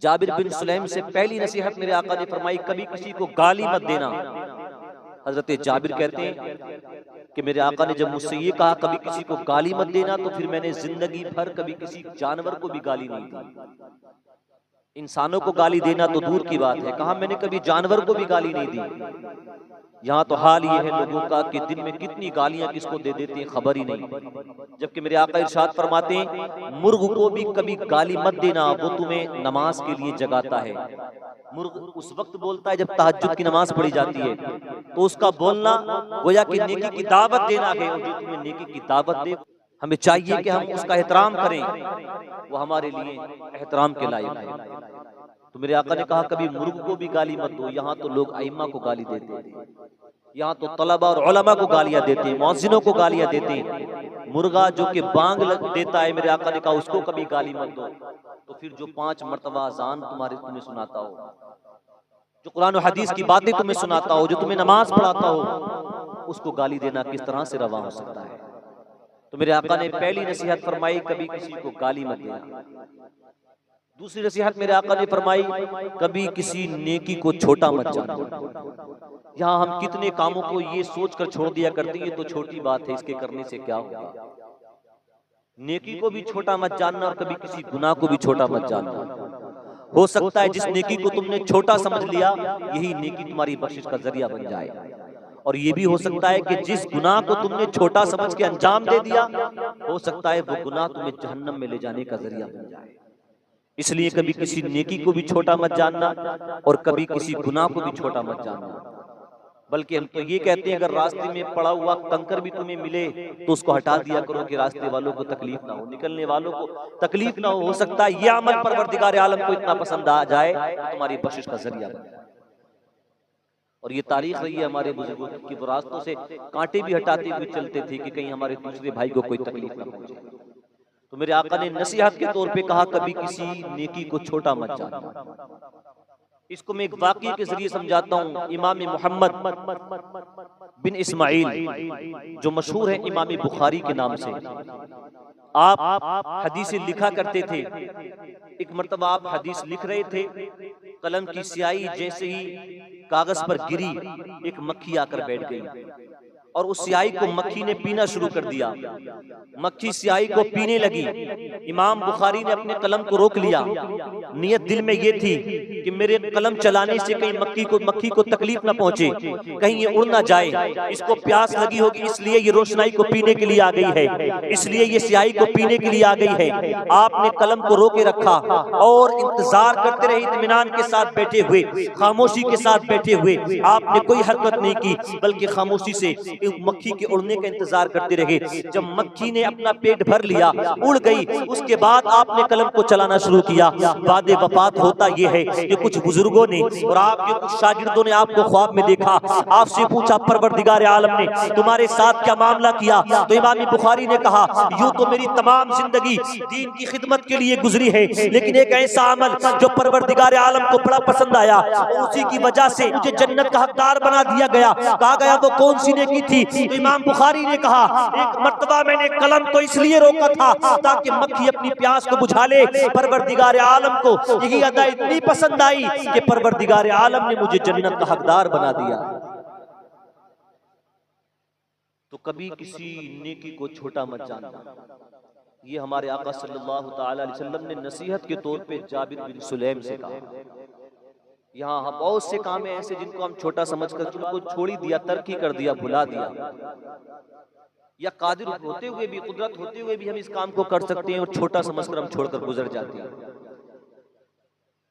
जाबिर बिन सुलैम से पहली नसीहत मेरे आका ने फरमाई, कभी किसी को गाली मत देना। हजरत जाबिर कहते हैं कि मेरे आका ने जब मुझसे ये कहा कभी किसी को गाली मत देना, तो फिर मैंने जिंदगी भर कभी किसी जानवर को भी गाली नहीं दी। इंसानों को गाली देना तो दूर की बात है, कहा मैंने कभी जानवर को भी गाली नहीं दी। यहाँ तो हाल ये है लोगों का कि दिन में कितनी गालियां किसको दे देते हैं खबर ही नहीं। जबकि मेरे आका इरशाद फरमाते हैं, मुर्ग को भी कभी गाली मत देना, वो तुम्हें नमाज के लिए जगाता है। मुर्ग उस वक्त बोलता है जब तहज्जुद की नमाज पढ़ी जाती है, तो उसका बोलना गोया कि नेकी की दावत देना है, और जो तुम्हें नेकी की दावत दे, हमें चाहिए कि हम उसका एहतराम करें, वो हमारे लिए एहतराम के लायक है। तो मेरे आका ने कहा कभी मुर्ग को भी गाली मत दो। यहाँ तो लोग अइम्मा को गाली देते हैं, यहाँ तो तलबा और उलमा को गालियां देते हैं, मौज़िनों को गालियां देते हैं। मुर्गा जो कि बांग देता है, मेरे आका ने कहा उसको कभी गाली मत दो। तो फिर जो 5 मरतबा अज़ान तुम्हें सुनाता हो, जो कुरान और हदीस की बातें तुम्हें सुनाता हो, जो तुम्हें नमाज पढ़ाता हो, उसको गाली देना किस तरह से रवा हो सकता है। तो मेरे आका ने पहली नसीहत फरमाई, कभी किसी को गाली मत देना। दूसरी नसीहत मेरे आका ने फरमाई, कभी किसी नेकी को छोटा मत जानना। यहाँ हम कितने कामों को ये सोचकर छोड़ दिया करते हैं, तो छोटी बात है, इसके करने से क्या होगा। नेकी को भी छोटा मत जानना और कभी किसी गुनाह को भी छोटा मत जानना। हो सकता है जिस नेकी को तुमने छोटा समझ लिया, यही नेकी तुम्हारी बख्शिश का जरिया बन जाए। और ये भी हो सकता है कि जिस गुनाह को तुमने छोटा समझ के अंजाम दे दिया, हो सकता है वो गुनाह तुम्हें जहन्नम में ले जाने का जरिया बन जाए। इसलिए कभी किसी नेकी को भी छोटा मत जानना और कभी किसी गुनाह को भी छोटा मत जानना। बल्कि हम तो ये कहते हैं, अगर रास्ते में पड़ा हुआ कंकर भी तुम्हें मिले तो उसको हटा दिया करो कि रास्ते वालों को तकलीफ ना हो, निकलने वालों को तकलीफ ना हो सकता है यह अमल परवरदिगार आलम को इतना पसंद आ जाए तो तुम्हारी बख्शिश का जरिया बन जाए। और ये तारीख रही है हमारे बुजुर्गों की, वो रास्तों से कांटे भी हटाते हुए चलते थे कि कहीं हमारे दूसरे भाई को कोई तकलीफ ना पहुंचे। तो मेरे आका ने नसीहत के तौर पे कहा, कभी किसी नेकी को छोटा मत जानना। इसको मैं एक वाक़ये के जरिए समझाता हूँ। इमाम मोहम्मद बिन इस्माइल जो मशहूर है इमाम बुखारी के नाम से, आप हदीसें लिखा करते थे। एक मर्तबा आप हदीस लिख रहे थे, कलम की स्याही जैसे ही कागज पर गिरी, एक मक्खी आकर बैठ गई और उस स्याही को मक्खी ने पीना शुरू कर दिया। मक्खी स्याही को पीने लगी। इमाम बुखारी ने अपने कलम को रोक लिया। नियत दिल में ये थी कि मेरे कलम चलाने से कहीं मक्खी को तकलीफ ना पहुंचे, कहीं ये उड़ ना जाए। इसको प्यास लगी होगी इसलिए ये रोशनाई को पीने के लिए आ गई है, इसलिए ये स्याही को पीने के लिए आ गई है। आपने कलम को रोके रखा और इंतजार करते रहे, इत्मीनान के साथ बैठे हुए, खामोशी के साथ बैठे हुए। आपने कोई हरकत नहीं की, बल्कि खामोशी से मक्खी के उड़ने का इंतजार करते रहे। जब मक्खी ने अपना पेट भर लिया, उड़ गई, उसके बाद आपने कलम को चलाना शुरू किया। वादे वफात होता यह है कि कुछ बुजुर्गों ने और आपके कुछ शागिर्दों ने आपको ख्वाब में देखा, आपसे पूछा परवरदिगार आलम ने तुम्हारे साथ क्या मामला किया। तो इमाम बुखारी ने कहा, यूं तो मेरी तमाम जिंदगी दीन की खिदमत के लिए गुजरी है, लेकिन एक ऐसा अमल जो परवरदिगार आलम को बड़ा पसंद आया, उसी की वजह से मुझे जन्नत का हकदार बना दिया गया। कहा गया वो कौन सी नेकी थी। तो इमाम बुखारी ने कहा, एक मर्तबा मैंने कलम को इसलिए रोका था ताकि मक्खी अपनी प्यास को बुझा ले। परवरदिगार आलम को यही अदा इतनी पसंद आई कि परवरदिगार आलम ने मुझे जन्नत का हकदार बना दिया। तो कभी किसी नेकी को छोटा मत जानना। ये हमारे आका सल्लल्लाहु ताला अलैहि वसल्लम ने नसीहत के तौर पे जाबिर बिन सुलैम से कहा। यहाँ हम बहुत से काम है ऐसे जिनको हम छोटा समझकर उनको छोड़ ही दिया, तर्क ही कर दिया, भुला दिया, या कादिर होते हुए भी, कुदरत होते हुए भी हम इस काम को कर सकते हैं और छोटा समझकर हम छोड़कर गुजर जाते हैं।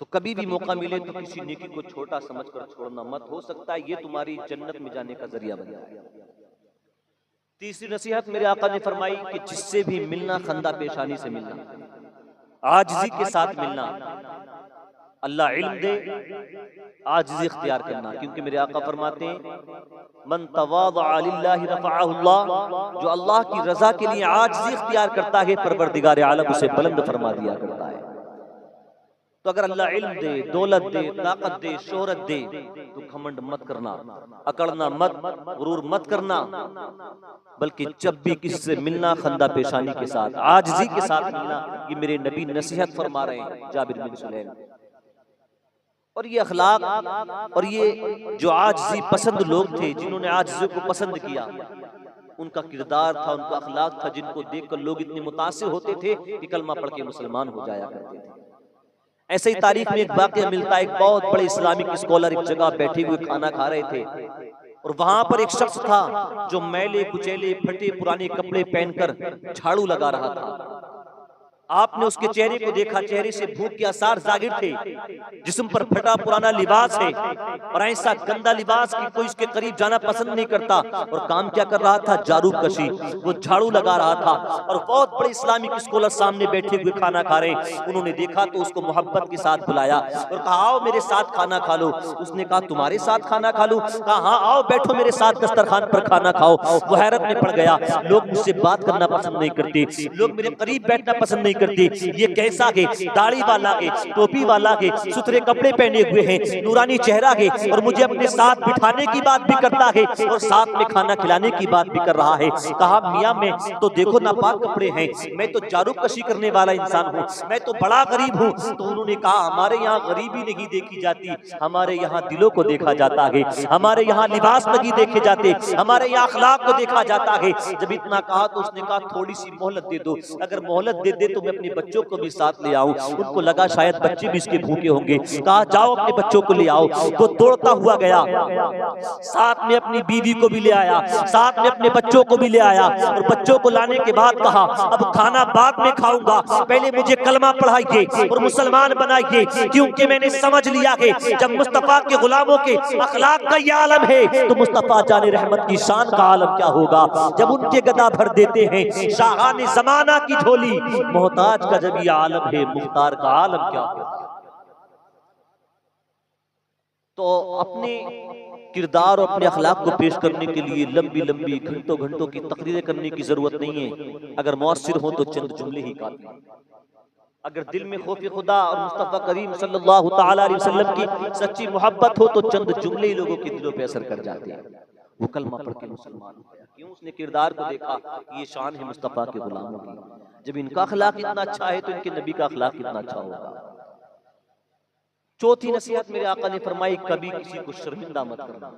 तो कभी भी मौका मिले तो किसी नेकी को छोटा समझकर छोड़ना मत, हो सकता है ये तुम्हारी जन्नत में जाने का जरिया बन जाए। तीसरी नसीहत मेरे आका ने फरमाई कि जिससे भी मिलना खंदा पेशानी से मिलना, आजिज़ी के साथ मिलना। अल्लाह इल्म दे, आजिज़ी इख्तियार करना, क्योंकि मेरे आका फरमाते हैं मन तवाज़अ लिल्लाहि रफ़अहुल्लाह, जो अल्लाह की रज़ा के लिए आजिज़ी इख्तियार करता है परवरदिगार आलम उसे बुलंद फरमा दिया करता है। तो अगर अल्लाह इल्म दे, दौलत दे, ताकत दे, शोहरत दे, तो घमंड मत करना, अकड़ना मत, गुरूर मत करना, बल्कि जब भी किसी से मिलना खंदा पेशानी के साथ, आजिज़ी के साथ मिलना। ये मेरे नबी नसीहत फरमा रहे हैं जाबिर बिन सुलैम। और ये अखलाक और ये जो आजिज़ी पसंद लोग थे, जिन्होंने आजिज़ी को पसंद किया, उनका किरदार था, उनका अखलाक था, जिनको देखकर लोग इतने मुतासिर होते थे कि कलमा पढ़ के मुसलमान हो जाया करते थे। ऐसे ही तारीख में एक वाक़या मिलता है, एक बहुत बड़े इस्लामिक स्कॉलर एक जगह बैठे हुए खाना खा रहे थे और वहां पर एक शख्स था जो मैले कुचैले फटे पुराने कपड़े पहनकर झाड़ू लगा रहा था। आपने उसके चेहरे को देखा, चेहरे से भूख के आसार जाहिर थे, जिस्म पर फटा पुराना लिबास है और ऐसा गंदा लिबास कि कोई उसके करीब जाना पसंद नहीं करता। और काम क्या कर रहा था? जारू कशी, वो झाड़ू लगा रहा था। और बहुत बड़े इस्लामिक स्कॉलर सामने बैठे हुए खाना खा रहे, उन्होंने देखा तो उसको मोहब्बत के साथ बुलाया और कहा आओ मेरे साथ खाना खा लो। उसने कहा तुम्हारे साथ खाना खा लूं? कहा हाँ आओ बैठो मेरे साथ दस्तरखान पर खाना खाओ। वो हैरत में पड़ गया, लोग मुझसे बात करना पसंद नहीं करते, लोग मेरे करीब बैठना पसंद नहीं करते, ये कैसा है? दाढ़ी वाला है, टोपी वाला है, सुथरे कपड़े पहने हुए हैं, नूरानी चेहरा है और मुझे अपने साथ बिठाने की बात भी करता है और साथ में खाना खिलाने की बात भी कर रहा है। कहा मियां मैं तो देखो नापाक कपड़े हैं, मैं तो जारू कशी करने वाला इंसान हूँ, मैं तो बड़ा गरीब हूँ। तो उन्होंने कहा हमारे यहाँ गरीबी नहीं देखी जाती, हमारे यहाँ दिलों को देखा जाता है, हमारे यहाँ लिबास नहीं देखे जाते, हमारे यहाँ अखलाक को देखा जाता है। जब इतना कहा तो उसने कहा थोड़ी सी मोहलत दे दो, अगर मोहलत दे दे तो मैं अपने बच्चों को भी साथ ले आऊं। उनको लगा शायद बच्चे भी इसके भूखे होंगे। कहा जाओ अपने बच्चों को ले आओ। तो दौड़ता हुआ गया, साथ में अपनी बीवी को भी ले आया, साथ में अपने बच्चों को भी ले आया और बच्चों को लाने के बाद कहा अब खाना बाद में खाऊंगा, पहले मुझे कलमा पढ़ाइए और मुसलमान बनाइए, क्योंकि मैंने समझ लिया है जब मुस्तफा के गुलामों के अखलाक का ये आलम है तो मुस्तफा जाने रहमत की शान का आलम क्या होगा। जब उनके गदा भर देते हैं शाहाने जमाना की झोली, मोहताज का जब ये आलम है मुख्तार का आलम क्या होगा। तो अपने किरदार और अपने अखलाक को पेश करने के लिए लंबी लंबी घंटों घंटों की तकरीरें करने की जरूरत नहीं है। अगर मौसर हो तो चंद जुमले ही काफी। अगर दिल में खौफ खुदा और मुस्तफा करीम सल्लल्लाहु तआला अलैहि वसल्लम की सच्ची मोहब्बत हो तो चंद जुमले ही लोगों के दिलों पे असर कर जाते हैं। वो कलमा पढ़ के मुसलमान हो गया, क्यों? उसने किरदार को देखा, ये शान है मुस्तफा के गुलामों की। जब इनका अखलाक इतना अच्छा है तो इनके नबी का अखलाक कितना अच्छा होगा। चौथी नसीहत मेरे आका ने फरमाई, कभी किसी को शर्मिंदा मत करना,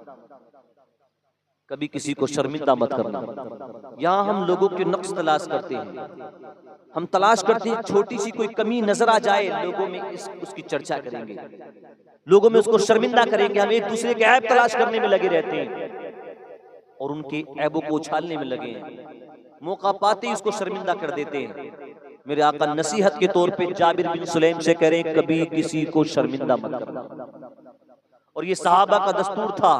कभी किसी को शर्मिंदा मत करना। यहाँ हम लोगों के नक्स तलाश करते हैं, हम तलाश करते हैं छोटी सी कोई कमी नजर आ जाए, लोगों में उसकी चर्चा करेंगे, लोगों में उसको शर्मिंदा करेंगे। हम एक दूसरे के ऐब तलाश करने में लगे रहते हैं और उनके ऐबों को उछालने में लगे हैं, मौका पाते ही उसको शर्मिंदा कर देते हैं। मेरे आका नसीहत के तौर पे जाबिर बिन सुलैम से कह रहे हैं कभी किसी को शर्मिंदा मत करना। और ये सहाबा का दस्तूर था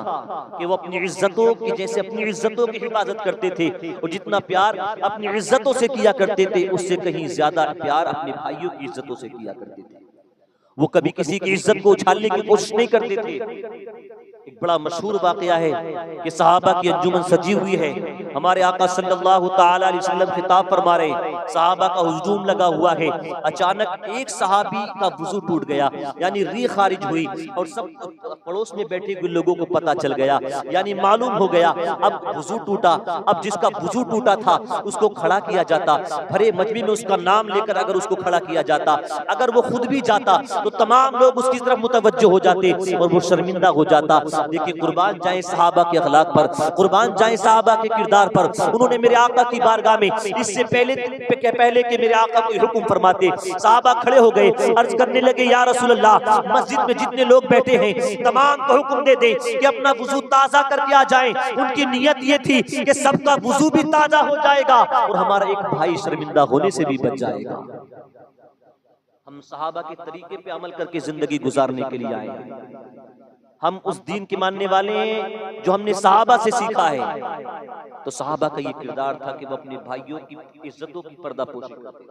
कि वो अपनी इज्जतों की, जैसे अपनी इज्जतों की हिफाजत करते थे और जितना प्यार अपनी इज्जतों से किया करते थे उससे कहीं ज्यादा प्यार अपने भाइयों की इज्जतों से किया करते थे। वो कभी किसी की इज्जत को उछालने की कोशिश नहीं करते थे। एक बड़ा मशहूर वाकया है कि सहाबा की अंजुमन सजी हुई है, हमारे आका सल्लल्लाहु ताला अलैहि वसल्लम खिताब फरमा रहे, सहाबा का हुजूम लगा हुआ है। अचानक एक सहाबी का वुजू टूट गया, यानी री खारिज हुई और सब पड़ोस में बैठे हुए लोगों को पता चल गया, यानी मालूम हो गया अब वुजू टूटा। अब जिसका वुजू टूटा था उसको खड़ा किया जाता, भरे मजमे में उसका नाम लेकर अगर उसको खड़ा किया जाता, अगर वो खुद भी जाता तो तमाम लोग उसकी तरफ मुतवज्जो हो जाते और वो शर्मिंदा हो जाता। देखिए कुर्बान जाए सहाबा के अखलाक पर, कुर्बान जाए सहाबा के किरदार पर। उन्होंने मेरे आका की बारगाह में इससे पहले कि मेरे आका कोई हुक्म फरमाते, सहाबा खड़े हो गए, अर्ज करने लगे या रसूल अल्लाह, मस्जिद में जितने लोग बैठे हैं तमाम को हुक्म दे दे कि अपना वुजू ताजा करके आ जाएं। उनकी नियत ये थी कि सबका वुजू भी ताजा हो जाएगा और हमारा एक भाई शर्मिंदा होने से भी बच जाएगा। हम सहाबा के तरीके पे अमल करके जिंदगी गुजारने के लिए आए हैं। हम उस दीन के मानने वाले हैं जो हमने सहाबा से सीखा है। तो सहाबा का ये किरदार था कि वो अपने भाइयों की इज्जतों की पर्दापोशी करते,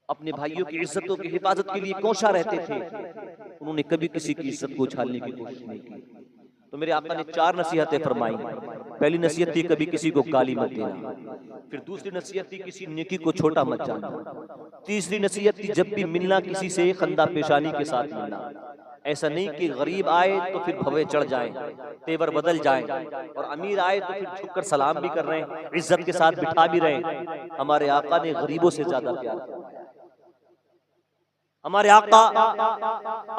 अपने भाइयों की इज्जतों की हिफाजत के लिए कोशा रहते थे। उन्होंने कभी किसी की इज्जत को उछालने की कोशिश नहीं की। तो मेरे आका ने 4 नसीहतें फरमाई। पहली नसीहत थी कभी किसी को गाली मत देना, फिर दूसरी नसीहत थी किसी नेकी को छोटा मत जानना, तीसरी नसीहत थी जब भी मिलना किसी से खंदा पेशानी के साथ मिलना, ऐसा नहीं कि गरीब आए तो फिर भवे चढ़ जाए, तेवर बदल जाए, और अमीर आए तो फिर झुककर सलाम भी कर रहे हैं, इज्जत के साथ बिठा भी रहे हैं। हमारे आका ने गरीबों से ज्यादा प्यार किया। हमारे आका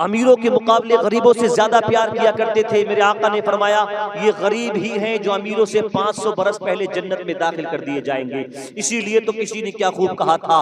अमीरों के मुकाबले गरीबों से ज्यादा प्यार किया करते थे। मेरे आका ने फरमाया ये गरीब ही हैं जो अमीरों से 500 बरस पहले जन्नत में दाखिल कर दिए जाएंगे। इसीलिए तो किसी ने क्या खूब कहा था,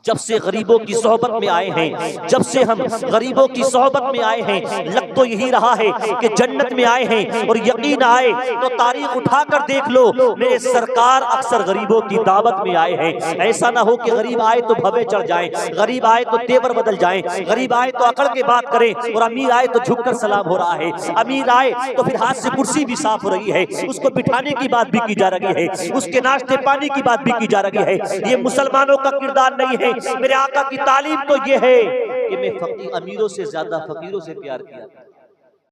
जब से गरीबों की सोहबत में आए हैं, जब से हम गरीबों की सोहबत में आए हैं, लग तो यही रहा है कि जन्नत में आए हैं। और यकीन आए तो तारीख उठाकर देख लो, मेरे सरकार अक्सर गरीबों की दावत में आए हैं। ऐसा ना हो कि गरीब आए तो भवे चढ़ जाए, गरीब आए तो तेवर बदल जाए, गरीब आए तो अकड़ के बात करें, और अमीर आए तो झुककर सलाम हो रहा है। अमीर आए तो फिर हाथ से कुर्सी भी साफ हो रही है, उसको बिठाने की बात भी की जा रही है, उसके नाश्ते पानी की बात भी की जा रही है। ये मुसलमानों का किरदार नहीं है। मेरे आका की तालीम तो ये है कि मैं अमीरों से ज्यादा फकीरों से प्यार किया।